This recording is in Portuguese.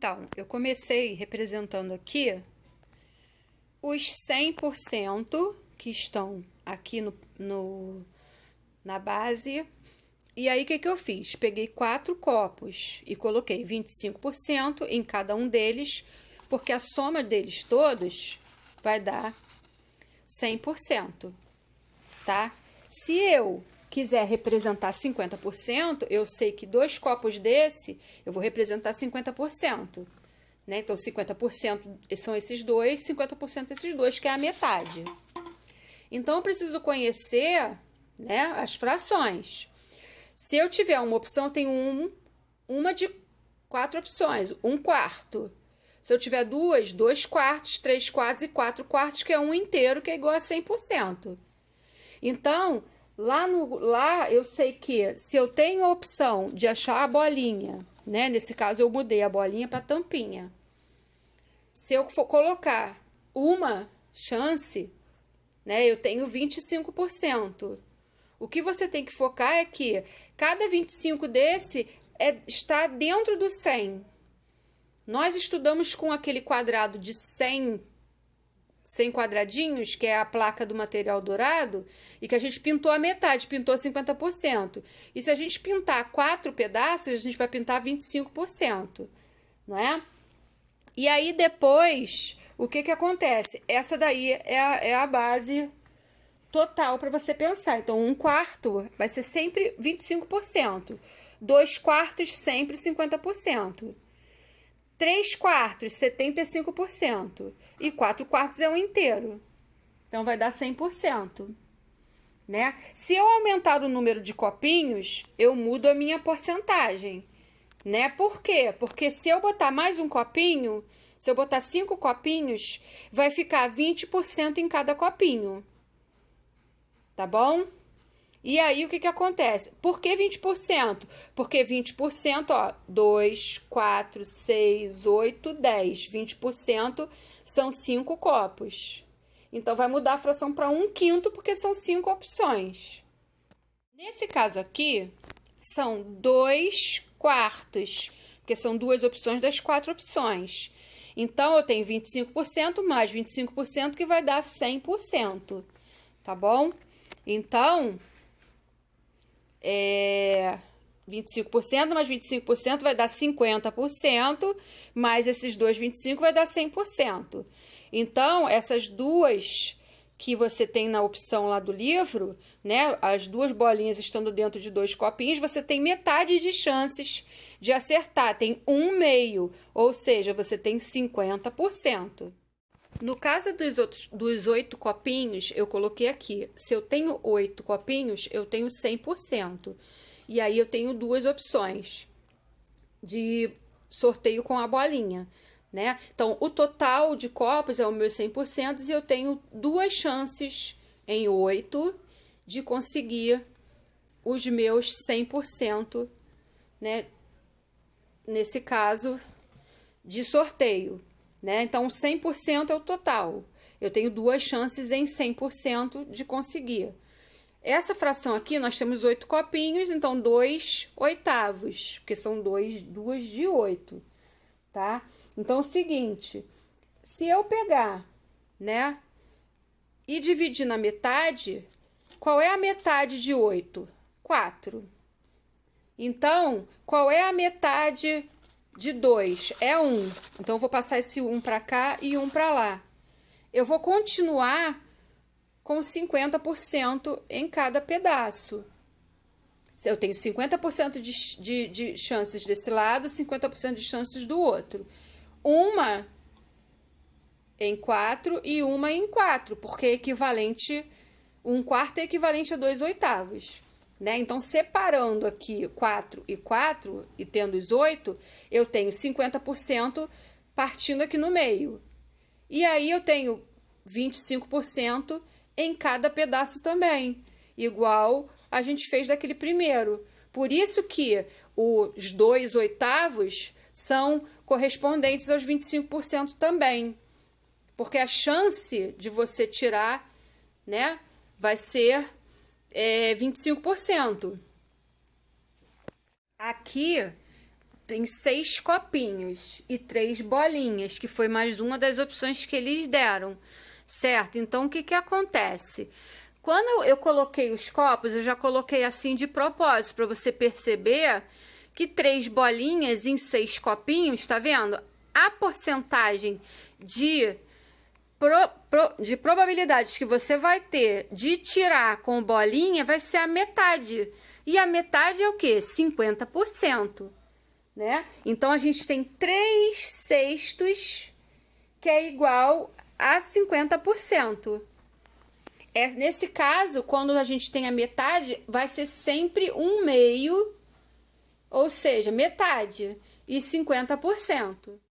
Então, eu comecei representando aqui os 100% que estão aqui na base. E aí, o que eu fiz? Peguei 4 copos e coloquei 25% em cada um deles, porque a soma deles todos vai dar 100%, tá? Se eu quiser representar 50%, eu sei que 2 copos desse, eu vou representar 50%, né? Então, 50% são esses dois, 50% esses dois, que é a metade. Então, eu preciso conhecer, né, as frações. Se eu tiver uma opção, eu tenho uma de 4 opções, 1/4. Se eu tiver duas, 2/4, 3/4 e 4/4, que é 1 inteiro, que é igual a 100%. Então, lá eu sei que se eu tenho a opção de achar a bolinha, né? Nesse caso, eu mudei a bolinha para tampinha. Se eu for colocar uma chance, né? Eu tenho 25%. O que você tem que focar é que cada 25 desse está dentro do 100. Nós estudamos com aquele quadrado de 100 quadradinhos, que é a placa do material dourado, e que a gente pintou a metade, pintou 50%. E se a gente pintar 4 pedaços, a gente vai pintar 25%, não é? E aí depois, o que acontece? Essa daí é a base total para você pensar. Então, 1/4 vai ser sempre 25%. 2/4 sempre 50%. 3/4, 75%. E 4/4 é um inteiro. Então, vai dar 100%. Né? Se eu aumentar o número de copinhos, eu mudo a minha porcentagem. Né? Por quê? Porque se eu botar mais um copinho, se eu botar 5 copinhos, vai ficar 20% em cada copinho. Tá bom? E aí, o que acontece? Por que 20%? Porque 20%, ó, 2, 4, 6, 8, 10. 20% são 5 copos. Então, vai mudar a fração para 1/5, porque são 5 opções. Nesse caso aqui, são 2/4, porque são 2 opções das 4 opções. Então, eu tenho 25% mais 25%, que vai dar 100%. Tá bom? Então, 25% mais 25% vai dar 50%, mais esses dois 25% vai dar 100%. Então, essas duas que você tem na opção lá do livro, né, as duas bolinhas estando dentro de 2 copinhos, você tem metade de chances de acertar, tem 1/2, ou seja, você tem 50%. No caso dos 8 copinhos, eu coloquei aqui. Se eu tenho 8 copinhos, eu tenho 100%. E aí eu tenho 2 opções de sorteio com a bolinha, né? Então, o total de copos é o meu 100% e eu tenho 2 chances em 8 de conseguir os meus 100%, né? Nesse caso de sorteio. Né? Então, 100% é o total. Eu tenho 2 chances em 100% de conseguir. Essa fração aqui, nós temos 8 copinhos, então 2/8, porque são 2 de 8, tá? Então, é o seguinte, se eu pegar, né, e dividir na metade, qual é a metade de 8? 4. Então, qual é a metade de 2? É 1. Então, eu vou passar esse 1 para cá e 1 para lá. Eu vou continuar com 50% em cada pedaço. Eu tenho 50% de chances desse lado, 50% de chances do outro. Uma em 4 e uma em 4, porque é equivalente, 1/4 é equivalente a 2/8. Né? Então, separando aqui 4 e 4 e tendo os 8, eu tenho 50% partindo aqui no meio. E aí, eu tenho 25% em cada pedaço também, igual a gente fez daquele primeiro. Por isso que os 2/8 são correspondentes aos 25% também. Porque a chance de você tirar, né, vai ser 25%. Aqui tem 6 copinhos e 3 bolinhas, que foi mais uma das opções que eles deram, certo? Então, o que que acontece? Quando eu coloquei os copos, eu já coloquei assim de propósito, para você perceber que 3 bolinhas em 6 copinhos, tá vendo? A porcentagem de probabilidades que você vai ter de tirar com bolinha vai ser a metade. E a metade é o quê? 50%, né? Então, a gente tem 3/6, que é igual a 50%. Nesse caso, quando a gente tem a metade, vai ser sempre 1/2, ou seja, metade, e 50%.